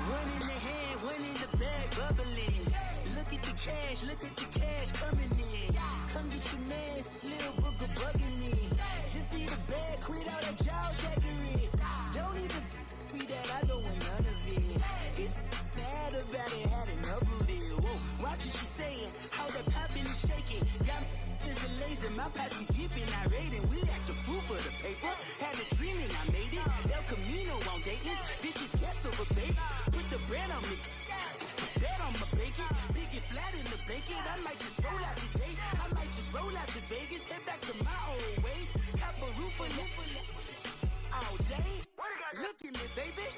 One in the hand, one in the bag, bubbling. Look at the cash coming in. Come get your man, Slim Booker bugging me. Just need a bag, quit all that jaw jackery. Don't even be that, I don't want none of it. It's bad about it, had enough of it. Whoa, watch what you saying, how that poppin' and shaking. Got is a laser, my posse dipping, I raiding. We act a fool for the paper. Had a dream and I made it. El Camino on Dayton's, bitches guess over baby. Put the bread on me, bet on my bacon. Big and flat in the blanket. I might just roll out today. I might just roll out to Vegas. Head back to my old ways. Cop a roof for all day. Look at me, baby.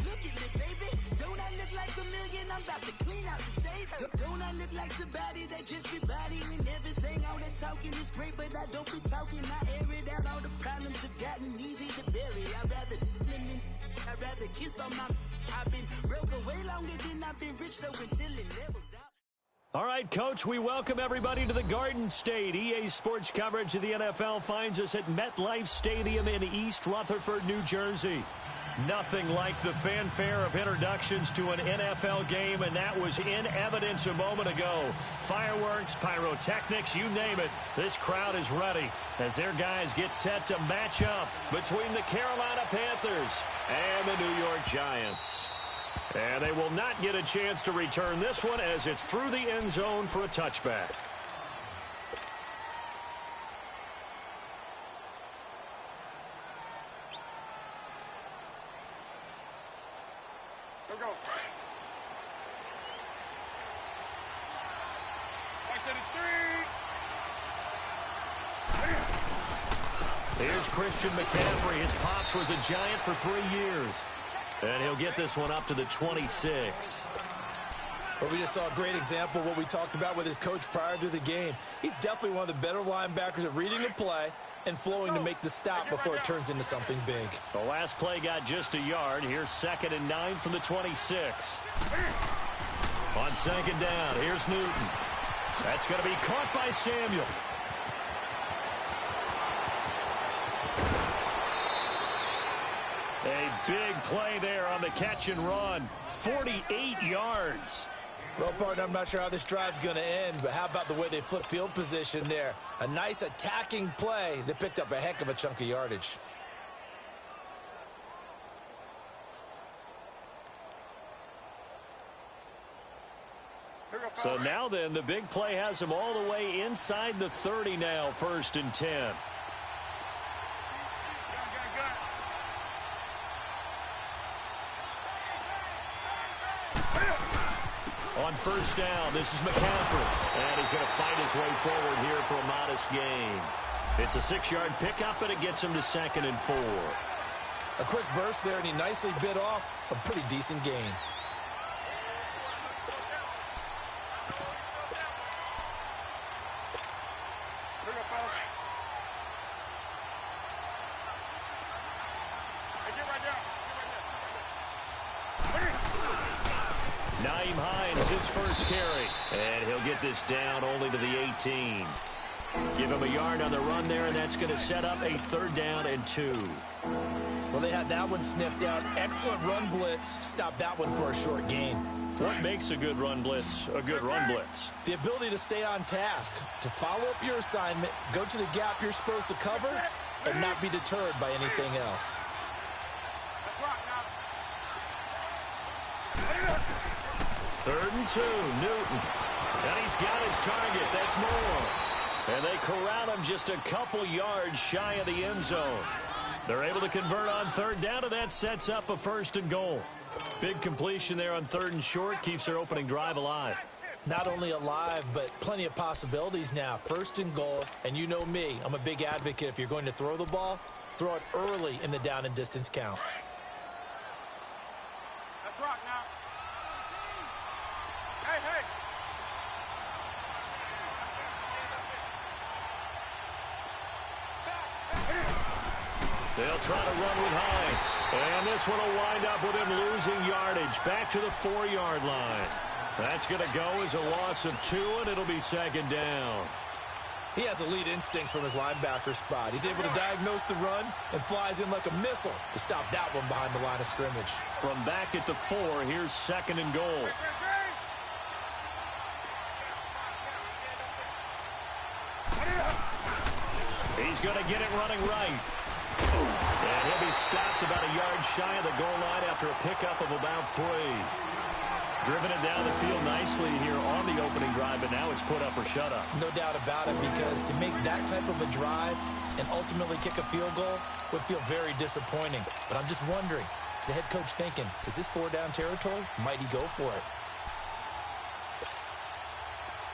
Look at me, baby. Don't I look like a million? I'm about to clean out the safe. Don't I look like somebody that just be bodying everything? All that talking is great, but I don't be talking. I air it out. All the problems have gotten easy to bury. I'd rather kiss on my. I've been broke way longer than I've been rich, so until it levels out. All right, Coach, we welcome everybody to the Garden State. EA Sports coverage of the NFL finds us at MetLife Stadium in East Rutherford, New Jersey. Nothing like the fanfare of introductions to an NFL game, and that was in evidence a moment ago. Fireworks, pyrotechnics, you name it. This crowd is ready as their guys get set to match up between the Carolina Panthers and the New York Giants. And they will not get a chance to return this one as it's through the end zone for a touchback. Go. Here's Christian McCaffrey. His pops was a Giant for 3 years. And he'll get this one up to the 26. Well, we just saw a great example of what we talked about with his coach prior to the game. He's definitely one of the better linebackers at reading the play and flowing to make the stop before it turns into something big. The last play got just a yard. Here's 2nd and 9 from the 26. On 2nd down, here's Newton. That's going to be caught by Samuel. A big play there on the catch and run. 48 yards. Well, partner, I'm not sure how this drive's going to end, but how about the way they flip field position there? A nice attacking play that picked up a heck of a chunk of yardage. So now then, the big play has him all the way inside the 30 now, 1st and 10. On 1st down, this is McCaffrey. And he's going to fight his way forward here for a modest gain. It's a 6-yard pickup, and it gets him to 2nd and 4. A quick burst there, and he nicely bit off a pretty decent gain. Naeem Hines, his first carry. And he'll get this down only to the 18. Give him a yard on the run there, and that's going to set up a 3rd down and 2. Well, they had that one sniffed out. Excellent run blitz. Stop that one for a short gain. What makes a good run blitz a good run blitz? The ability to stay on task, to follow up your assignment, go to the gap you're supposed to cover, and not be deterred by anything else. 3rd and 2, Newton. And he's got his target. That's more. And they corral him just a couple yards shy of the end zone. They're able to convert on 3rd down, and that sets up a 1st and goal. Big completion there on 3rd and short keeps their opening drive alive. Not only alive, but plenty of possibilities now. 1st and goal, and you know me. I'm a big advocate. If you're going to throw the ball, throw it early in the down and distance count. Let's rock now. Hey. They'll try to run with Hines. And this one will wind up with him losing yardage back to the 4-yard line. That's going to go as a loss of 2, and it'll be second down. He has elite instincts from his linebacker spot. He's able to diagnose the run and flies in like a missile to stop that one behind the line of scrimmage. From back at the 4, here's second and goal. He's going to get it running right. And he'll be stopped about a yard shy of the goal line after a pickup of about 3. Driven it down the field nicely here on the opening drive, but now it's put up or shut up. No doubt about it, because to make that type of a drive and ultimately kick a field goal would feel very disappointing. But I'm just wondering, is the head coach thinking, is this 4-down territory? Might he go for it?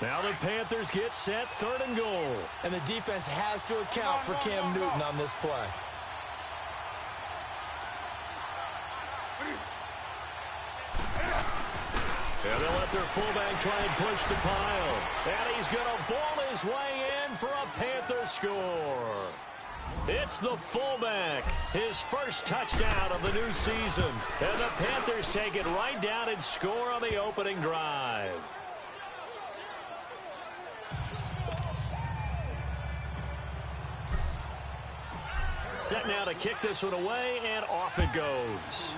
Now the Panthers get set, 3rd and goal. And the defense has to account for Cam Newton on this play. And they'll let their fullback try and push the pile. And he's going to ball his way in for a Panther score. It's the fullback, his first touchdown of the new season. And the Panthers take it right down and score on the opening drive. Set now to kick this one away, and off it goes.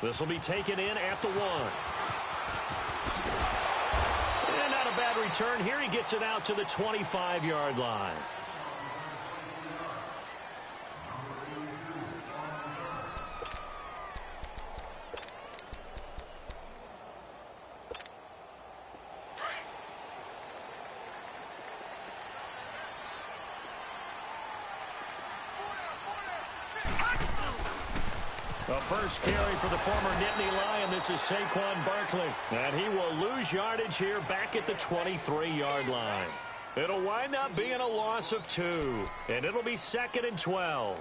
This will be taken in at the 1. And not a bad return here. He gets it out to the 25-yard line. The first carry for the former Nittany Lion. This is Saquon Barkley. And he will lose yardage here back at the 23-yard line. It'll wind up being a loss of 2. And it'll be 2nd and 12.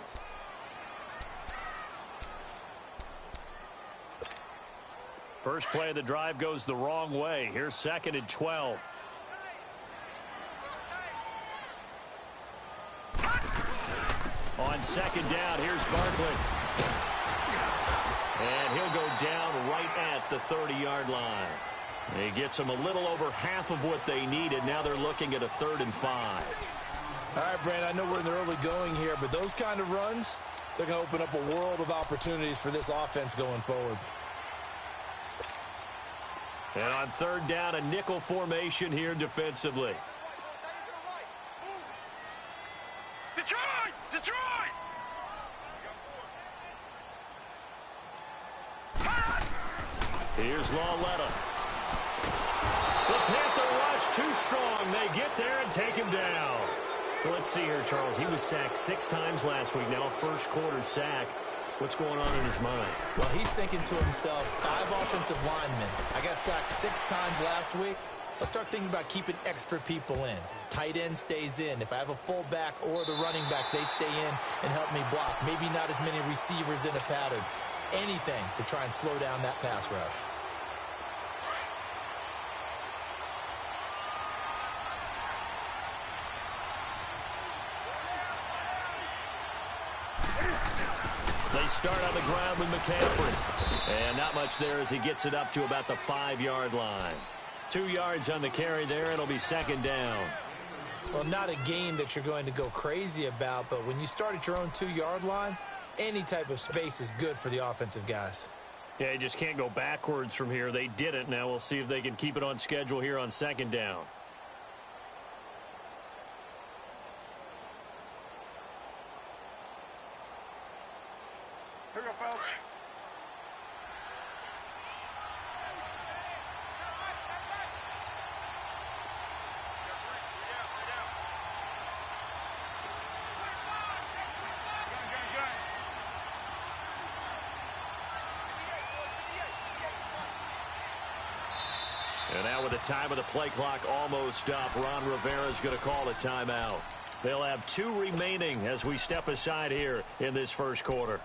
First play of the drive goes the wrong way. Here's 2nd and 12. On 2nd down, here's Barkley. And he'll go down right at the 30-yard line. He gets them a little over half of what they needed. Now they're looking at a 3rd and 5. All right, Brandon, I know we're in the early going here, but those kind of runs, they're going to open up a world of opportunities for this offense going forward. And on 3rd down, a nickel formation here defensively. Detroit! Detroit! Here's Lawletta. The Panther rush too strong. They get there and take him down. Let's see here, Charles. He was sacked 6 times last week. Now a first-quarter sack. What's going on in his mind? Well, he's thinking to himself, 5 offensive linemen. I got sacked 6 times last week. Let's start thinking about keeping extra people in. Tight end stays in. If I have a fullback or the running back, they stay in and help me block. Maybe not as many receivers in a pattern. Anything to try and slow down that pass rush. They start on the ground with McCaffrey. And not much there as he gets it up to about the 5-yard line. 2 yards on the carry there. It'll be 2nd down. Well, not a game that you're going to go crazy about, but when you start at your own 2-yard line, any type of space is good for the offensive guys. Yeah, you just can't go backwards from here. They didn't. Now we'll see if they can keep it on schedule here on 2nd down. Here we go, fellas. And now with the time of the play clock almost up, Ron Rivera is going to call a timeout. They'll have 2 remaining as we step aside here in this first quarter.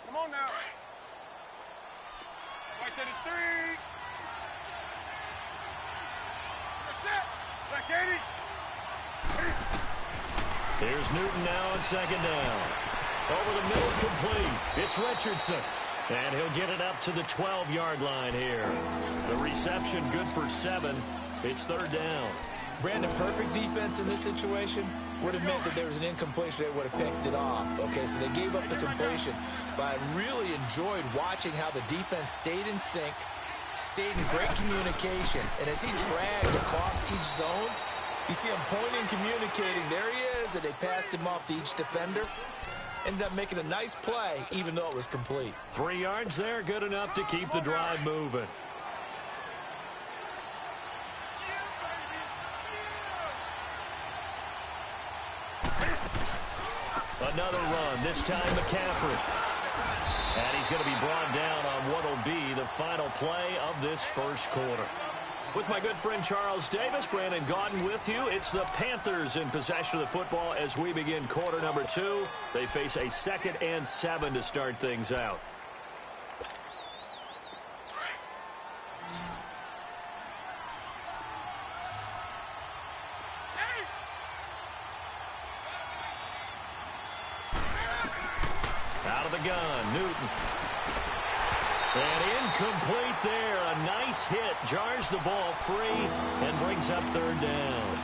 Come on now. Second and 3. You're set. Back 80. Here's Newton now on second down. Over the middle, complete. It's Richardson. And he'll get it up to the 12-yard line here. The reception good for 7. It's third down. Brandon, perfect defense in this situation would have meant that there was an incompletion. They would have picked it off. Okay, so they gave up the completion. But I really enjoyed watching how the defense stayed in sync, stayed in great communication. And as he dragged across each zone, you see him pointing, communicating. There he is, and they passed him off to each defender. Ended up making a nice play, even though it was complete. 3 yards there, good enough to keep the drive moving. Another run, this time McCaffrey. And he's going to be brought down on what will be the final play of this first quarter. With my good friend Charles Davis, Brandon Gaudin with you. It's the Panthers in possession of the football as we begin quarter number 2. They face a 2nd and 7 to start things out. Out of the gun, Newton. And incomplete there. A nice hit. Jars the ball free and brings up third down.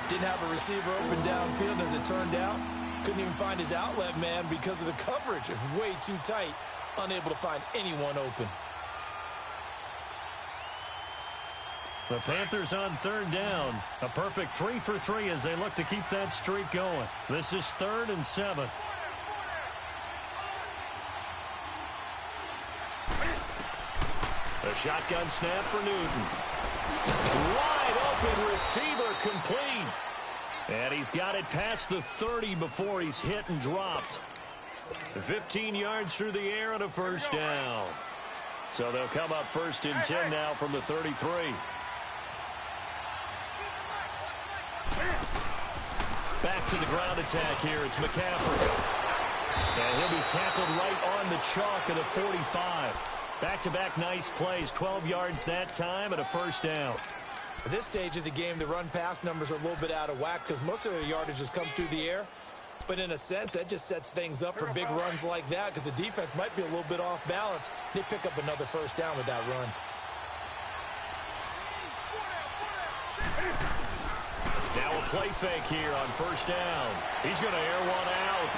Didn't have a receiver open downfield as it turned out. Couldn't even find his outlet man because of the coverage. It was way too tight. Unable to find anyone open. The Panthers on third down. A perfect 3 for 3 as they look to keep that streak going. This is 3rd and 7. A shotgun snap for Newton. Wide open receiver complete. And he's got it past the 30 before he's hit and dropped. 15 yards through the air and a first down. So they'll come up 1st and 10 now from the 33. Back to the ground attack here. It's McCaffrey. And he'll be tackled right on the chalk of the 45. Back-to-back nice plays, 12 yards that time and a first down. At this stage of the game, the run-pass numbers are a little bit out of whack because most of their yardage has come through the air. But in a sense, that just sets things up for big runs like that because the defense might be a little bit off balance. They pick up another first down with that run. Now a play fake here on first down. He's going to air one out.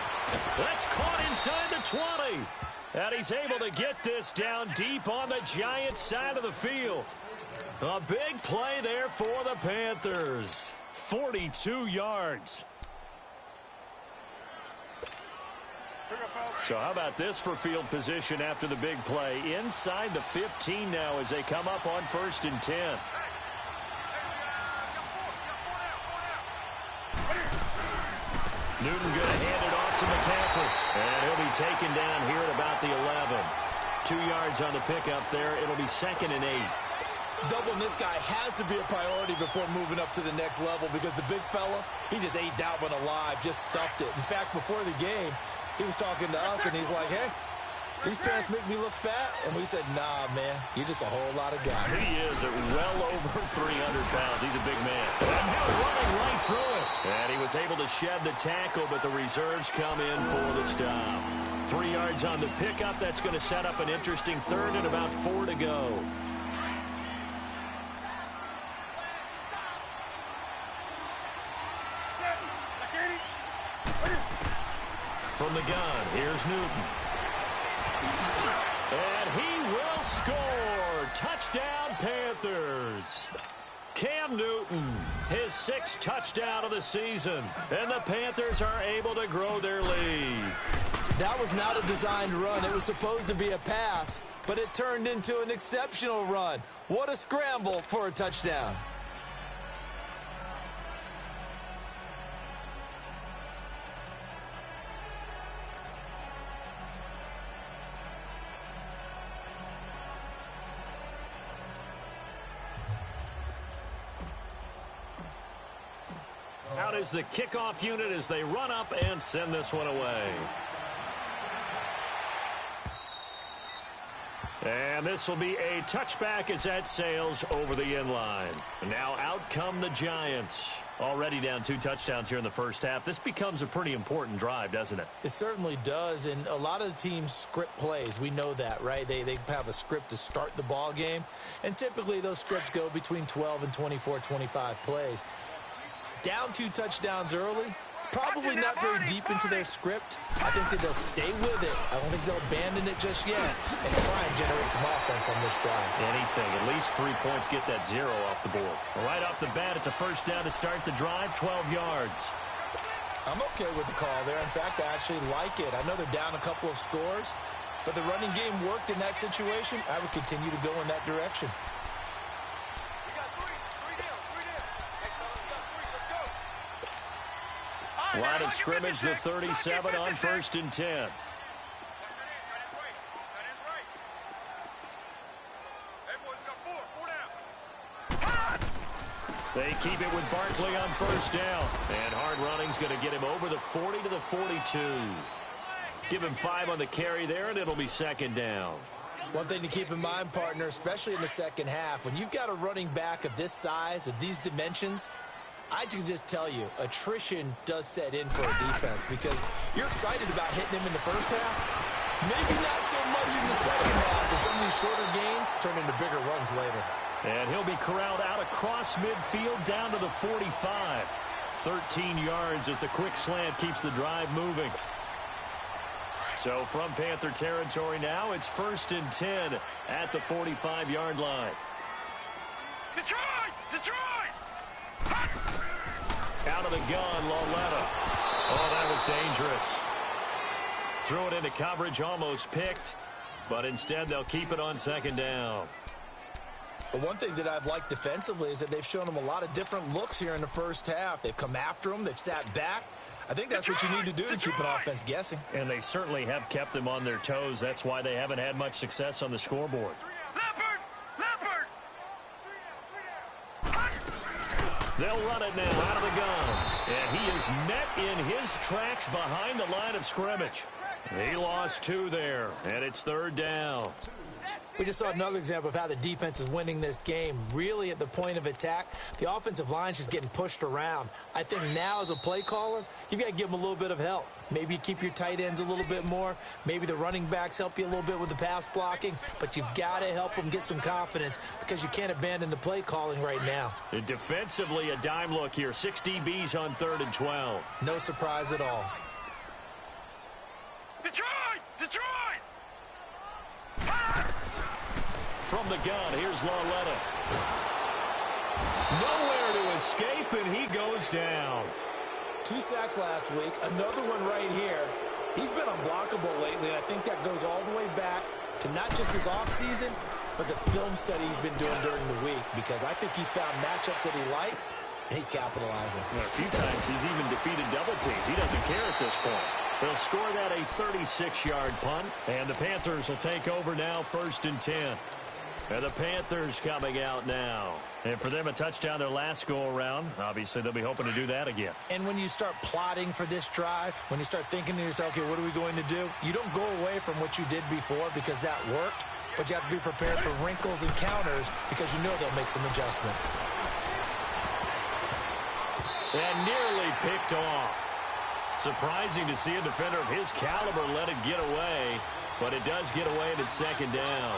That's caught inside the 20. And he's able to get this down deep on the Giants' side of the field. A big play there for the Panthers. 42 yards. So how about this for field position after the big play? Inside the 15 now as they come up on 1st and 10. Newton going to hand it off to McCaffrey. And he'll be taken down here at about the 11. 2 yards on the pickup there. It'll be 2nd and 8. Doubling this guy has to be a priority before moving up to the next level because the big fella, he just ate that one alive, just stuffed it. In fact, before the game, he was talking to us, and he's like, hey, these pants make me look fat. And we said, nah, man, you're just a whole lot of guy. He is at well over 300 pounds. He's a big man. And now running right through it. And he was able to shed the tackle, but the reserves come in for the stop. 3 yards on the pickup. That's going to set up an interesting 3rd and about 4 to go. From the gun, here's Newton. And he will score. Touchdown, Panthers. Cam Newton, his 6th touchdown of the season. And the Panthers are able to grow their lead. That was not a designed run. It was supposed to be a pass, but it turned into an exceptional run. What a scramble for a touchdown. Out is the kickoff unit as they run up and send this one away. And this will be a touchback as that sails over the inline. Now out come the Giants. Already down 2 touchdowns here in the first half. This becomes a pretty important drive, doesn't it? It certainly does, and a lot of the teams script plays. We know that, right? They have a script to start the ball game, and typically those scripts go between 12 and 24, 25 plays. Down 2 touchdowns early, probably not very deep into their script. I think that they'll stay with it. I don't think they'll abandon it just yet and try and generate some offense on this drive. Anything. At least 3 points, get that 0 off the board. Right off the bat, it's a first down to start the drive, 12 yards. I'm okay with the call there. In fact, I actually like it. I know they're down a couple of scores, but the running game worked in that situation. I would continue to go in that direction. Line of scrimmage, the 37 on 1st and 10. They keep it with Barkley on 1st down. And hard running's going to get him over the 40 to the 42. Give him 5 on the carry there, and it'll be 2nd down. One thing to keep in mind, partner, especially in the second half, when you've got a running back of this size, of these dimensions, I can just tell you, attrition does set in for a defense because you're excited about hitting him in the first half. Maybe not so much in the second half, and some of these shorter gains turn into bigger runs later. And he'll be corralled out across midfield down to the 45. 13 yards as the quick slant keeps the drive moving. So from Panther territory now, it's 1st and 10 at the 45-yard line. Detroit! Detroit! Out of the gun, Lauletta. Oh, that was dangerous. Threw it into coverage, almost picked, but instead they'll keep it on 2nd down. But one thing that I've liked defensively is that they've shown them a lot of different looks here in the first half. They've come after them. They've sat back. I think that's what you need to do to keep an offense guessing. And they certainly have kept them on their toes. That's why they haven't had much success on the scoreboard. They'll run it now out of the gun. And he is met in his tracks behind the line of scrimmage. He lost 2 there, and it's 3rd down. We just saw another example of how the defense is winning this game. Really at the point of attack, the offensive line's just getting pushed around. I think now as a play caller, you've got to give them a little bit of help. Maybe you keep your tight ends a little bit more. Maybe the running backs help you a little bit with the pass blocking. But you've got to help them get some confidence because you can't abandon the play calling right now. And defensively, a dime look here. 6 DBs on 3rd and 12. No surprise at all. Detroit! Detroit! From the gun, here's Lauletta. Nowhere to escape, and he goes down. 2 sacks last week, another one right here. He's been unblockable lately, and I think that goes all the way back to not just his offseason, but the film study he's been doing during the week, because I think he's found matchups that he likes, and he's capitalizing. A few times he's even defeated double teams. He doesn't care at this point. They'll score that a 36-yard punt, and the Panthers will take over now 1st and 10. And the Panthers coming out now. And for them, a touchdown their last go-around. Obviously, they'll be hoping to do that again. And when you start plotting for this drive, when you start thinking to yourself, okay, what are we going to do? You don't go away from what you did before because that worked, but you have to be prepared for wrinkles and counters because you know they'll make some adjustments. And nearly picked off. Surprising to see a defender of his caliber let it get away, but it does get away and it's 2nd down.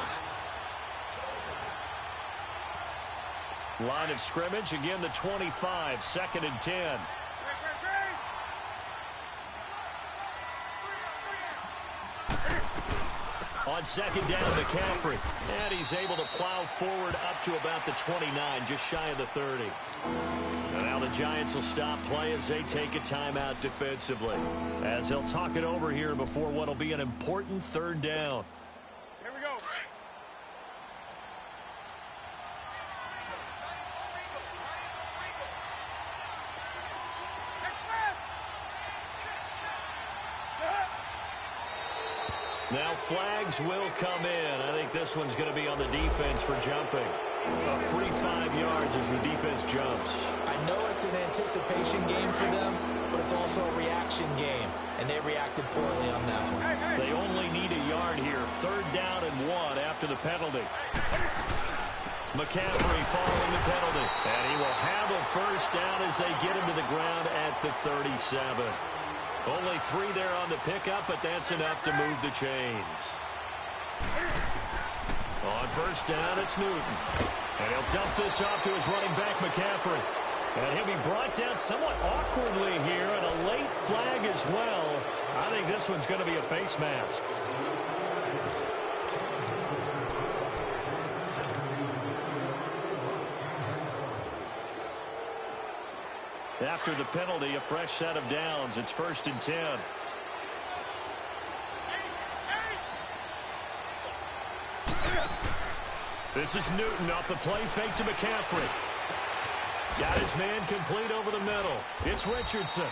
Line of scrimmage, again the 25, 2nd and 10. On 2nd down, McCaffrey. And he's able to plow forward up to about the 29, just shy of the 30. And now the Giants will stop play as they take a timeout defensively. As they'll talk it over here before what will be an important 3rd down. Here we go. Now flags will come in. I think this one's going to be on the defense for jumping. A free 5 yards as the defense jumps. I know it's an anticipation game for them, but it's also a reaction game, and they reacted poorly on that one. They only need a yard here. 3rd down and 1 after the penalty. McCaffrey following the penalty. And he will have a 1st down as they get him to the ground at the 37. Only 3 there on the pickup, but that's enough to move the chains. On 1st down, it's Newton. And he'll dump this off to his running back, McCaffrey. And he'll be brought down somewhat awkwardly here, and a late flag as well. I think this one's going to be a face mask. After the penalty, a fresh set of downs. It's 1st and 10. This is Newton off the play fake to McCaffrey. Got his man complete over the middle. It's Richardson.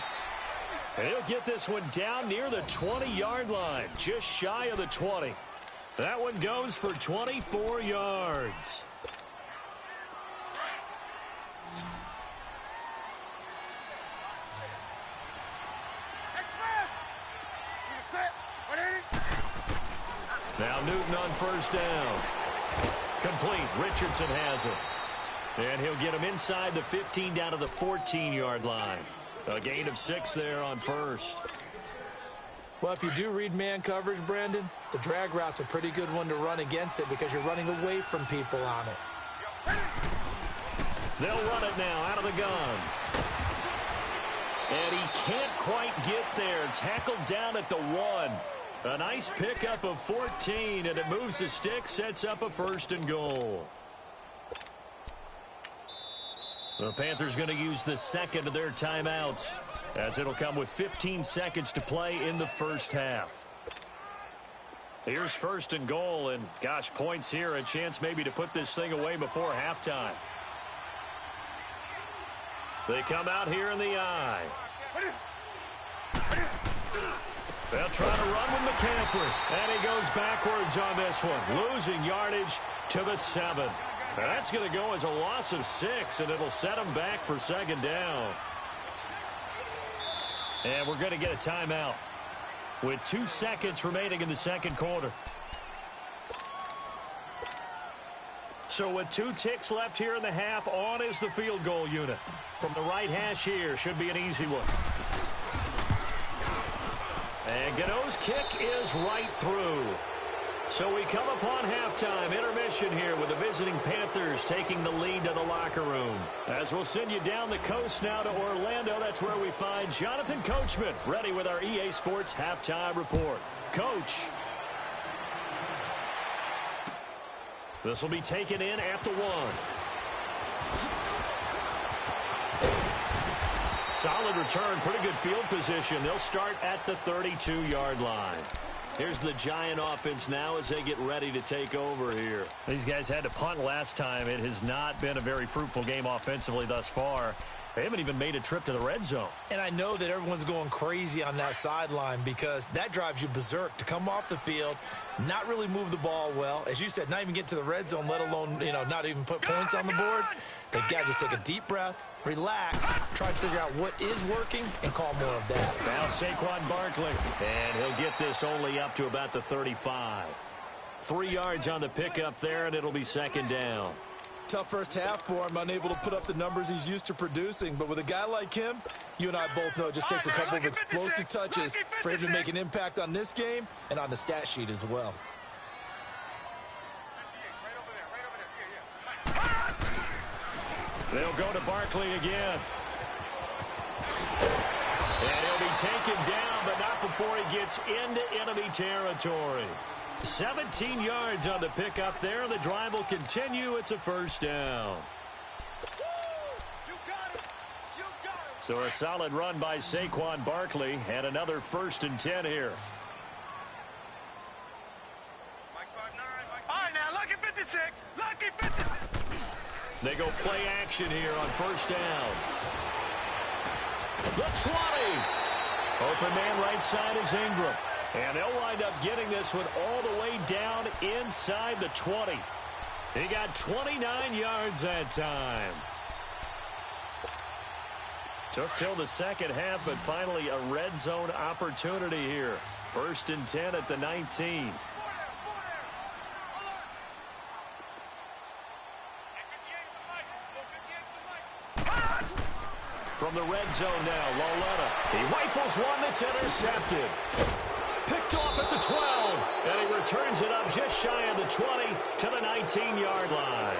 And he'll get this one down near the 20-yard line, just shy of the 20. That one goes for 24 yards. Now Newton on 1st down. Complete. Richardson has it. And he'll get him inside the 15 down to the 14-yard line. A gain of 6 there on 1st. Well, if you do read man coverage, Brandon, the drag route's a pretty good one to run against it because you're running away from people on it. They'll run it now out of the gun. And he can't quite get there. Tackled down at the 1. A nice pickup of 14, and it moves the stick, sets up a 1st and goal. The Panthers going to use the 2nd of their timeouts, as it'll come with 15 seconds to play in the 1st half. Here's 1st and goal, and gosh, points here, a chance maybe to put this thing away before halftime. They come out here in the I. They'll try to run with McCaffrey, and he goes backwards on this one, losing yardage to the 7. And that's going to go as a loss of 6, and it'll set him back for 2nd down. And we're going to get a timeout with 2 seconds remaining in the 2nd quarter. So with 2 ticks left here in the half, on is the field goal unit. From the right hash here, should be an easy one. And Gano's kick is right through. So we come upon halftime intermission here with the visiting Panthers taking the lead to the locker room. As we'll send you down the coast now to Orlando, that's where we find Jonathan Coachman ready with our EA Sports halftime report. Coach. This will be taken in at the 1. Solid return, pretty good field position. They'll start at the 32-yard line. Here's the Giant offense now as they get ready to take over here. These guys had to punt last time. It has not been a very fruitful game offensively thus far. They haven't even made a trip to the red zone. And I know that everyone's going crazy on that sideline because that drives you berserk to come off the field, not really move the ball well. As you said, not even get to the red zone, let alone, not even put points on the board. They've got to just take a deep breath, relax, try to figure out what is working, and call more of that. Now Saquon Barkley, and he'll get this only up to about the 35. 3 yards on the pickup there, and it'll be 2nd down. Tough first half for him, unable to put up the numbers he's used to producing. But with a guy like him, you and I both know it just takes a couple of explosive touches for him to make an impact on this game and on the stat sheet as well. They'll go to Barkley again. And he'll be taken down, but not before he gets into enemy territory. 17 yards on the pickup there. The drive will continue. It's a 1st down. So a solid run by Saquon Barkley and another 1st and 10 here. All right, now, lucky 56. Lucky 56. They go play action here on 1st down. The 20. Open man right side is Ingram. And they'll wind up getting this one all the way down inside the 20. He got 29 yards that time. Took till the second half, but finally a red zone opportunity here. 1st and 10 at the 19. From the red zone now, Loletta. He rifles one that's intercepted. Picked off at the 12, and he returns it up just shy of the 20 to the 19-yard line.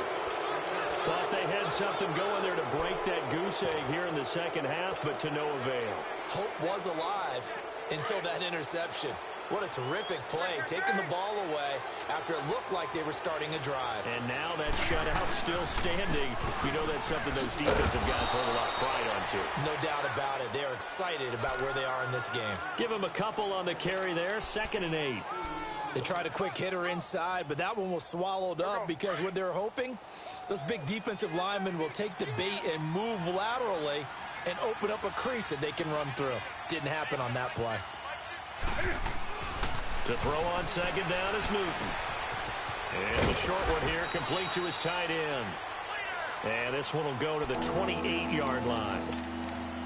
Thought they had something going there to break that goose egg here in the second half, but to no avail. Hope was alive until that interception. What a terrific play, taking the ball away after it looked like they were starting a drive. And now that shutout still standing. You know that's something those defensive guys hold a lot of pride on, too. No doubt about it. They're excited about where they are in this game. Give them a couple on the carry there, 2nd and 8. They tried a quick hitter inside, but that one was swallowed up because what they're hoping, those big defensive linemen will take the bait and move laterally and open up a crease that they can run through. Didn't happen on that play. To throw on 2nd down is Newton. And the short one here, complete to his tight end. And this one will go to the 28-yard line.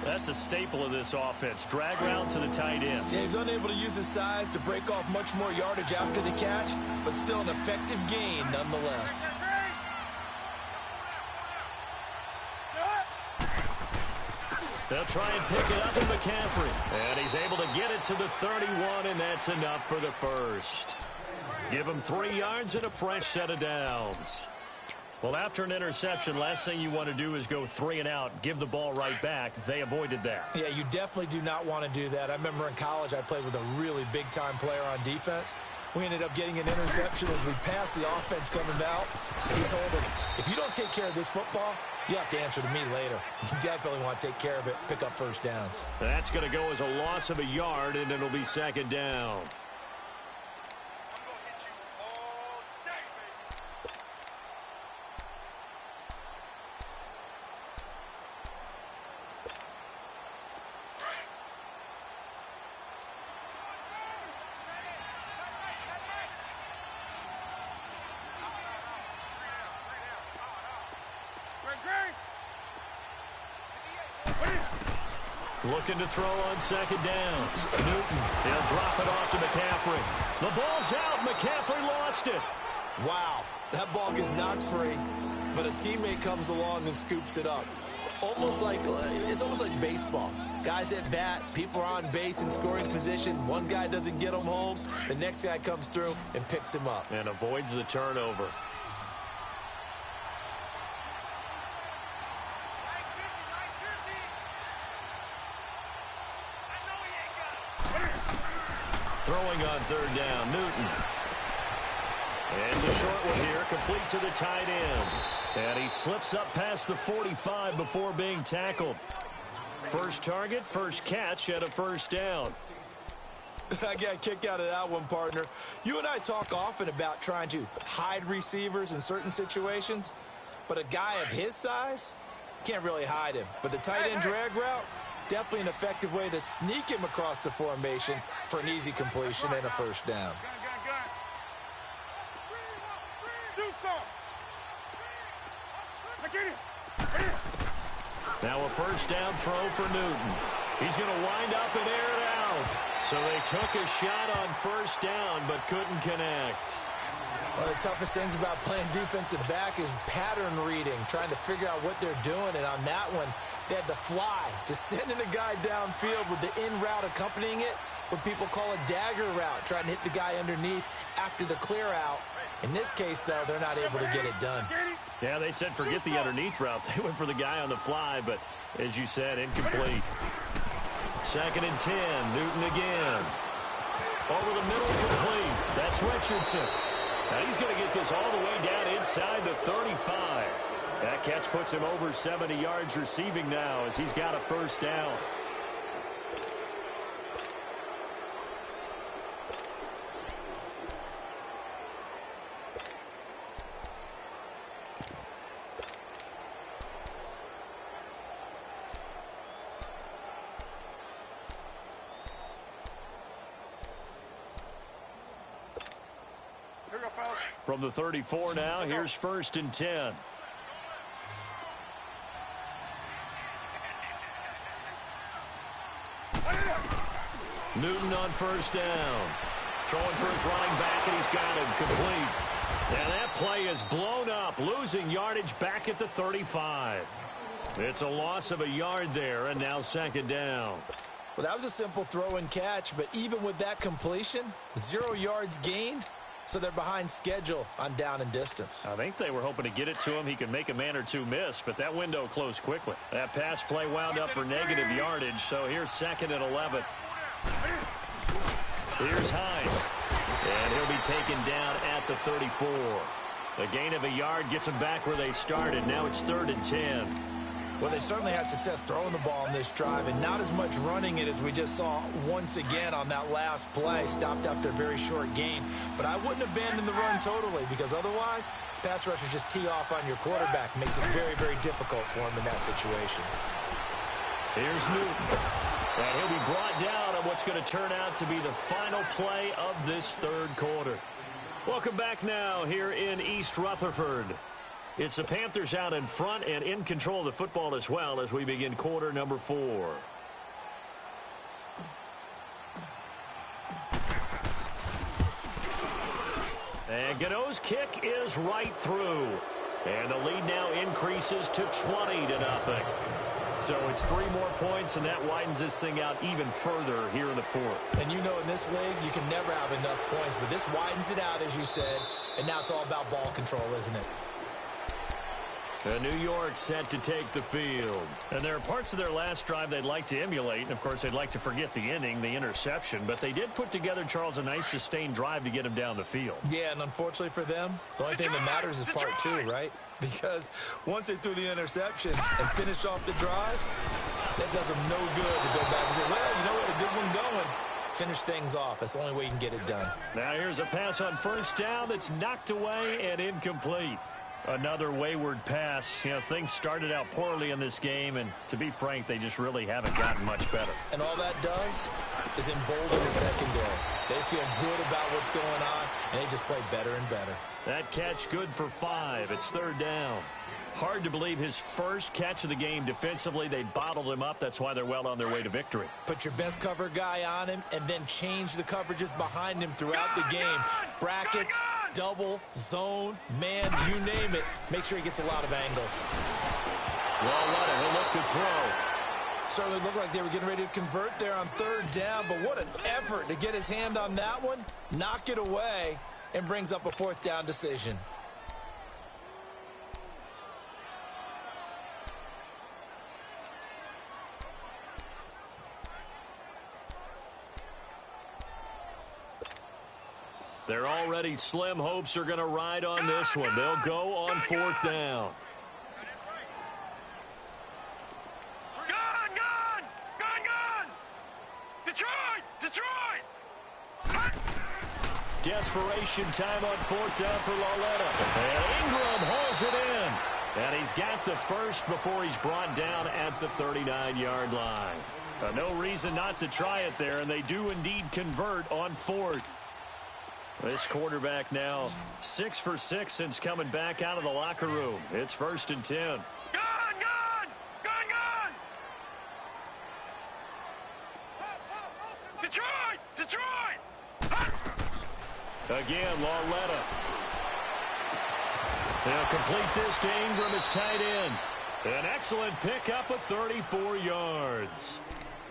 That's a staple of this offense. Drag route to the tight end. Yeah, he's unable to use his size to break off much more yardage after the catch, but still an effective gain nonetheless. They'll try and pick it up in McCaffrey. And he's able to get it to the 31, and that's enough for the first. Give him 3 yards and a fresh set of downs. Well, after an interception, last thing you want to do is go 3 and out, give the ball right back. They avoided that. Yeah, you definitely do not want to do that. I remember in college I played with a really big-time player on defense. We ended up getting an interception as we passed the offense coming out. We told him, if you don't take care of this football, you have to answer to me later. You definitely want to take care of it, pick up first downs. That's going to go as a loss of a yard, and it'll be 2nd down. Looking to throw on 2nd down. Newton, he'll drop it off to McCaffrey. The ball's out. McCaffrey lost it. Wow, that ball gets knocked free, but a teammate comes along and scoops it up. It's almost like baseball. Guys at bat, people are on base in scoring position. One guy doesn't get him home. The next guy comes through and picks him up. And avoids the turnover. Throwing on 3rd down, Newton. And it's a short one here, complete to the tight end. And he slips up past the 45 before being tackled. First target, first catch at a 1st down. I got a kick out of that one, partner. You and I talk often about trying to hide receivers in certain situations, but a guy of his size can't really hide him. But the tight end drag route, definitely an effective way to sneak him across the formation for an easy completion and a 1st down. Now a 1st down throw for Newton. He's going to wind up and air it out. So they took a shot on 1st down but couldn't connect. One of the toughest things about playing defensive back is pattern reading, trying to figure out what they're doing. And on that one, they had the fly, just sending a guy downfield with the in route accompanying it, what people call a dagger route, trying to hit the guy underneath after the clear out. In this case, though, they're not able to get it done. Yeah, they said forget the underneath route. They went for the guy on the fly, but as you said, incomplete. 2nd and 10, Newton again. Over the middle, complete. That's Richardson. Now he's going to get this all the way down inside the 35. That catch puts him over 70 yards receiving now as he's got a 1st down. From the 34 now, here's 1st and 10. Newton on 1st down. Throwing for his running back, and he's got him complete. And that play is blown up, losing yardage back at the 35. It's a loss of a yard there, and now 2nd down. Well, that was a simple throw and catch, but even with that completion, 0 yards gained, so they're behind schedule on down and distance. I think they were hoping to get it to him. He could make a man or two miss, but that window closed quickly. That pass play wound up for negative yardage, so here's 2nd and 11. Here's Hines, and he'll be taken down at the 34. A gain of a yard gets them back where they started. Now it's 3rd and 10. Well, they certainly had success throwing the ball in this drive, and not as much running it as we just saw once again on that last play. Stopped after a very short gain. But I wouldn't abandon the run totally, because otherwise, pass rushers just tee off on your quarterback. Makes it very, very difficult for him in that situation. Here's Newton. And he'll be brought down on what's going to turn out to be the final play of this 3rd quarter. Welcome back now here in East Rutherford. It's the Panthers out in front and in control of the football as well as we begin quarter number 4. And Gano's kick is right through. And the lead now increases to 20-0. So it's 3 more points, and that widens this thing out even further here in the 4th. And you know in this league, you can never have enough points, but this widens it out, as you said, and now it's all about ball control, isn't it? New York set to take the field. And there are parts of their last drive they'd like to emulate. And, of course, they'd like to forget the inning, the interception. But they did put together, Charles, a nice sustained drive to get him down the field. Yeah, and unfortunately for them, the only thing that matters is part 2, right? Because once they threw the interception and finished off the drive, that does them no good to go back and say, well, you know what, a good one going. Finish things off. That's the only way you can get it done. Now here's a pass on 1st down that's knocked away and incomplete. Another wayward pass. You know, things started out poorly in this game, and to be frank, they just really haven't gotten much better. And all that does is embolden the secondary. They feel good about what's going on, and they just play better and better. That catch good for 5. It's 3rd down. Hard to believe his first catch of the game defensively. They bottled him up. That's why they're well on their way to victory. Put your best cover guy on him and then change the coverages behind him throughout the game. Brackets, double, zone, man, you name it. Make sure he gets a lot of angles. Well, he'll look to throw. Certainly looked like they were getting ready to convert there on 3rd down, but what an effort to get his hand on that one, knock it away, and brings up a 4th down decision. They're already slim hopes are going to ride on this one. They'll go on 4th down. Gun! Detroit! Desperation time on 4th down for Lauletta. And Ingram hauls it in. And he's got the first before he's brought down at the 39-yard line. No reason not to try it there, and they do indeed convert on 4th. This quarterback now 6 for 6 since coming back out of the locker room. It's 1st and 10. Gun! Detroit! Again, Lauletta. They'll complete this to Ingram as tight end. An excellent pickup of 34 yards.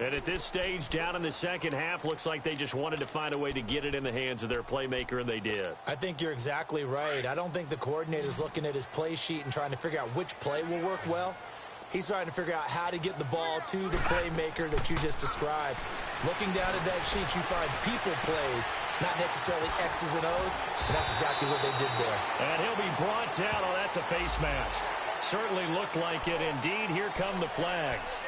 And at this stage, down in the second half, looks like they just wanted to find a way to get it in the hands of their playmaker, and they did. I think you're exactly right. I don't think the coordinator's looking at his play sheet and trying to figure out which play will work well. He's trying to figure out how to get the ball to the playmaker that you just described. Looking down at that sheet, you find people plays, not necessarily X's and O's, and that's exactly what they did there. And he'll be brought down. Oh, that's a face mask. Certainly looked like it. Indeed, here come the flags.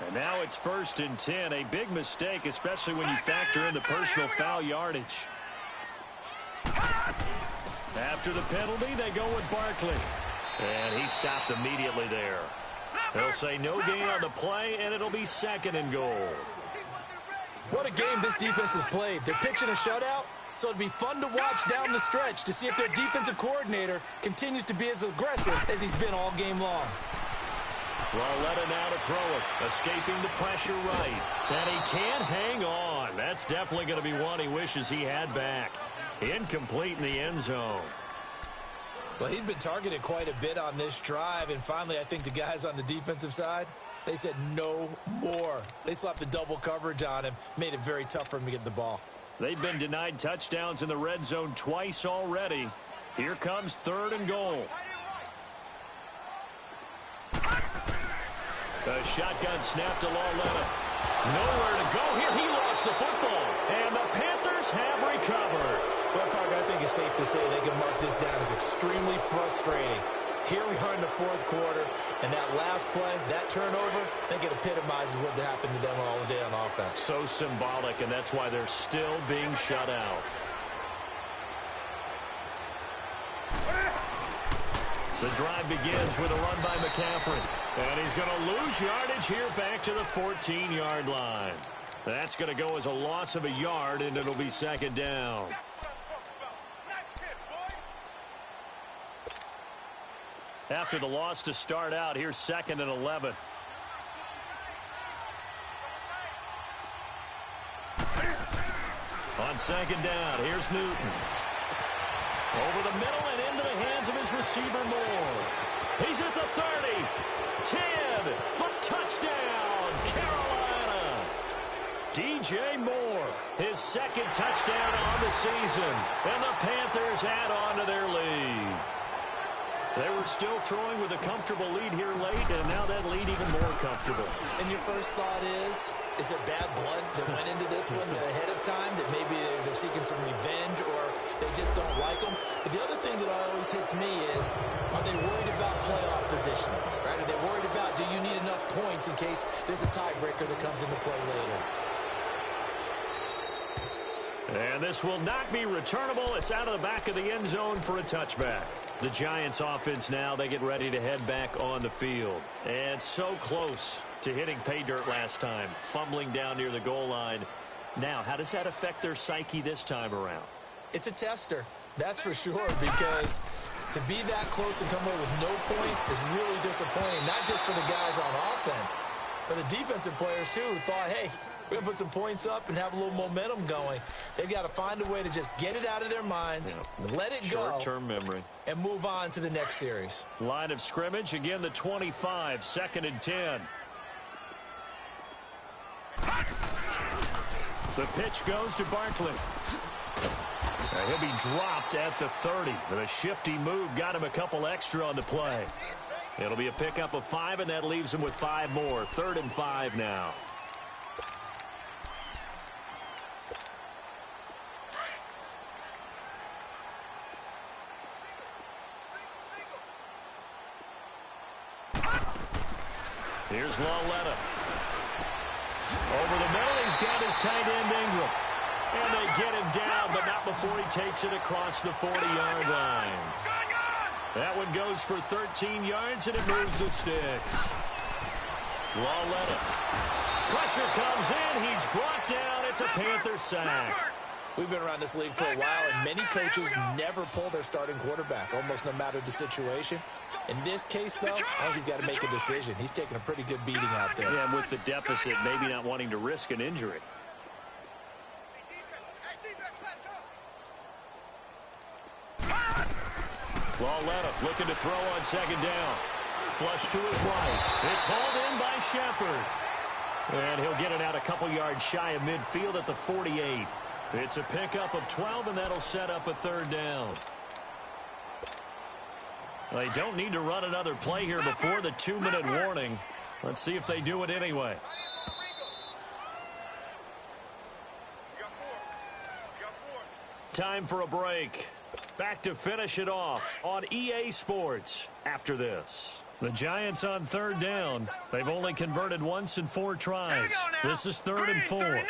And now it's 1st and 10. A big mistake, especially when you factor in the personal foul yardage. After the penalty, they go with Barkley. And he stopped immediately there. They'll say no gain on the play, and it'll be 2nd and goal. What a game this defense has played. They're pitching a shutout, so it'd be fun to watch down the stretch to see if their defensive coordinator continues to be as aggressive as he's been all game long. Lauletta now to throw it, escaping the pressure right. And he can't hang on. That's definitely going to be one he wishes he had back. Incomplete in the end zone. Well, he'd been targeted quite a bit on this drive, and finally I think the guys on the defensive side, they said no more. They slapped the double coverage on him, made it very tough for him to get the ball. They've been denied touchdowns in the red zone twice already. Here comes 3rd and goal. A shotgun snap to Lauletta. Nowhere to go here. He lost the football. And the Panthers have recovered. Well, Parker, I think it's safe to say they can mark this down as extremely frustrating. Here we are in the 4th quarter, and that last play, that turnover, I think it epitomizes what happened to them all day on offense. So symbolic, and that's why they're still being shut out. The drive begins with a run by McCaffrey. And he's going to lose yardage here back to the 14-yard line. That's going to go as a loss of a yard, and it'll be 2nd down. After the loss to start out, here's 2nd and 11. On 2nd down, here's Newton. Over the middle and into the hands of his receiver, Moore. He's at the 30. 10 for touchdown, Carolina. DJ Moore, his 2nd touchdown on the season. And the Panthers add on to their lead. They were still throwing with a comfortable lead here late, and now that lead even more comfortable. And your first thought is there bad blood that went into this one ahead of time, that maybe they're seeking some revenge or they just don't like them? But the other thing that always hits me is, are they worried about playoff positioning? Right? Are they worried about, do you need enough points in case there's a tiebreaker that comes into play later? And this will not be returnable. It's out of the back of the end zone for a touchback. The Giants offense now, they get ready to head back on the field. And so close to hitting pay dirt last time, fumbling down near the goal line. Now, how does that affect their psyche this time around? It's a tester, that's for sure, because to be that close and come away with no points is really disappointing, not just for the guys on offense, but the defensive players too, who thought, hey, we're going to put some points up and have a little momentum going. They've got to find a way to just get it out of their minds, let it go, short-term memory, and move on to the next series. Line of scrimmage, again the 25, 2nd and 10. The pitch goes to Barkley. He'll be dropped at the 30. But a shifty move got him a couple extra on the play. It'll be a pickup of 5, and that leaves him with 5 more. 3rd and 5 now. Here's Lauletta. Over the middle, he's got his tight end Ingram. And they get him down, but not before he takes it across the 40-yard line. That one goes for 13 yards, and it moves the sticks. Lauletta. Pressure comes in. He's brought down. It's a Panther sack. We've been around this league for a while, and many coaches never pull their starting quarterback, almost no matter the situation. In this case, though, I think he's got to make a decision. He's taking a pretty good beating out there. Yeah, and with the deficit, maybe not wanting to risk an injury. Lauletta looking to throw on 2nd down. Flush to his right. It's hauled in by Shepard. And he'll get it out a couple yards shy of midfield at the 48. It's a pickup of 12, and that'll set up a 3rd down. They don't need to run another play here before the 2-minute warning. Let's see if they do it anyway. Time for a break. Back to finish it off on EA Sports after this. The Giants on 3rd down. They've only converted once in 4 tries. This is 3rd and 4.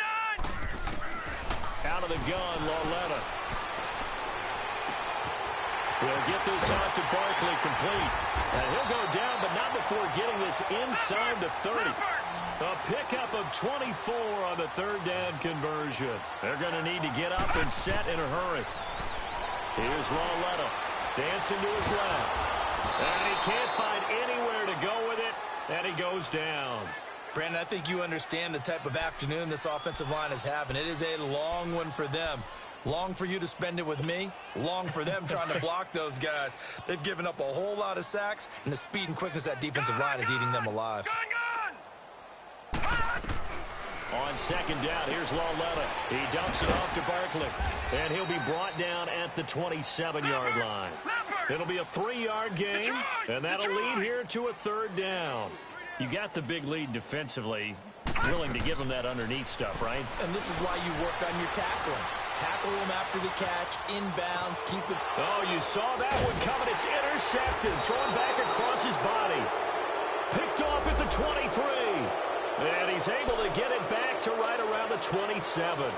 Out of the gun, Lauletta. He'll get this out to Barkley complete. And he'll go down, but not before getting this inside the 30. A pickup of 24 on the third down conversion. They're going to need to get up and set in a hurry. Here's Lauletta. Dancing to his left. And he can't find anywhere to go with it. And he goes down. Brandon, I think you understand the type of afternoon this offensive line is having. It is a long one for them. Long for you to spend it with me. Long for them trying to block those guys. They've given up a whole lot of sacks, and the speed and quickness of that defensive line is eating them alive. On second down, here's Lauletta. He dumps it off to Barkley. And he'll be brought down at the 27-yard line. It'll be a 3-yard gain, and that'll lead here to a third down. You got the big lead defensively. Willing to give him that underneath stuff, right? And this is why you work on your tackling. Tackle him after the catch, inbounds, keep the... Oh, you saw that one coming. It's intercepted, thrown back across his body. Picked off at the 23. And he's able to get it back to right around the 27.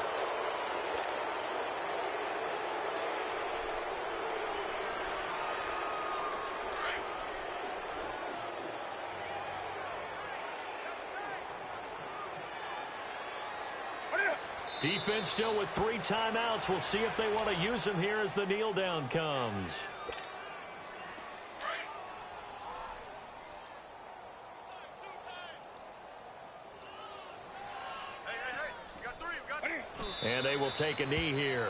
Defense still with 3 timeouts. We'll see if they want to use them here as the kneel down comes. You got 3, you got 3. And they will take a knee here.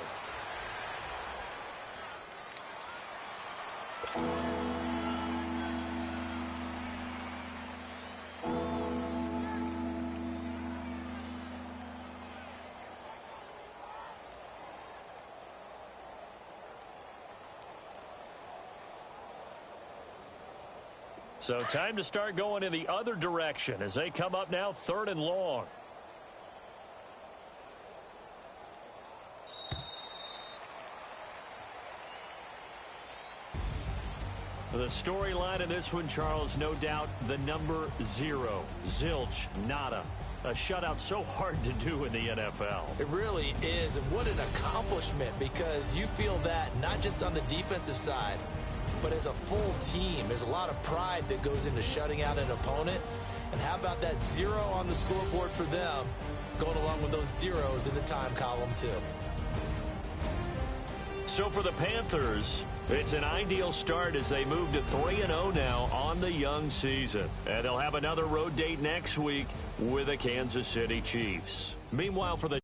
So time to start going in the other direction as they come up now 3rd and long. The storyline in this one, Charles, no doubt the number 0. Zilch, nada. A shutout so hard to do in the NFL. It really is, and what an accomplishment, because you feel that not just on the defensive side, but as a full team. There's a lot of pride that goes into shutting out an opponent. And how about that 0 on the scoreboard for them, going along with those zeros in the time column too. So for the Panthers, it's an ideal start as they move to 3-0 now on the young season. And they'll have another road date next week with the Kansas City Chiefs. Meanwhile, for the